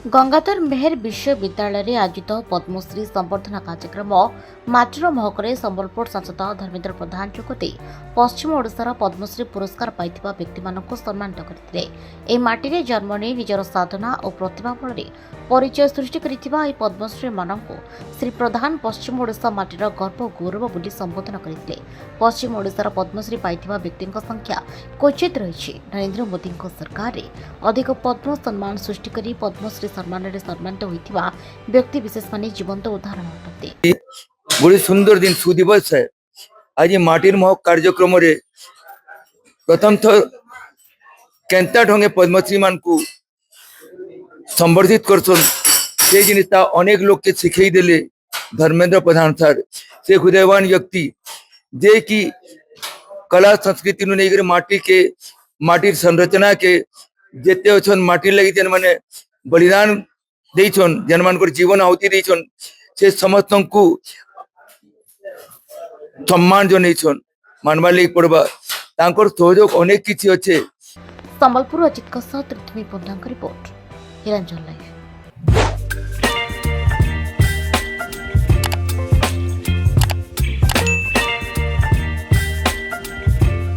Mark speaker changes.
Speaker 1: गंगाधर मेहर विश्वविद्यालय आयोजित पद्मश्री संबर्धना कार्यक्रम माटीर महकरे संबलपुर सांसद धर्मेन्द्र प्रधान जोगदे पश्चिम ओडिशार पद्मश्री पुरस्कार पाइथिबा व्यक्ति मानक सम्मानित करथिले। एही माटीरे जन्म नै निजर साधना और प्रतिभा बल परिचय सृष्टि करिथिबा एही पद्मश्री मानक श्री प्रधान पश्चिम ओडिशा माटीर गर्व गौरव बोली संबोधन करथिले। पश्चिम ओडिशार पद्मश्री पाइथिबा व्यक्तिक संख्या क्वचित रहिछि। नरेंद्र मोदी सरकार रे अधिक पद्म सम्मान सृष्टि करी पद्मश्री सम्मान सम्मानित होइथिबा व्यक्ति विशेष माने जीवंत उदाहरण अटते।
Speaker 2: बड़ी सुंदर दिन सुदिवस है। आज माटीर महक कार्यक्रम रे प्रथम थर केंता ढंगे पद्मश्री मान को संबर्धित करछन से जिनिसटा अनेक लोग के सिखई देले। धर्मेंद्र प्रधान सर से हृदयवान व्यक्ति जे कि कला संस्कृति नु नहीं माटी के माटीर संरचना के जेते अछन माटी लगी जन माने बलिदान देइछन जन मान को जीवन आहुति देइछन से समस्त को सम्मान जो नहीं मानवा लगी पड़वा तांकर सहयोग अनेक किछि अच्छे।
Speaker 1: संबलपुर अजित का साथ पृथ्वी पंडांक रिपोर्ट हिरंजन लाइव।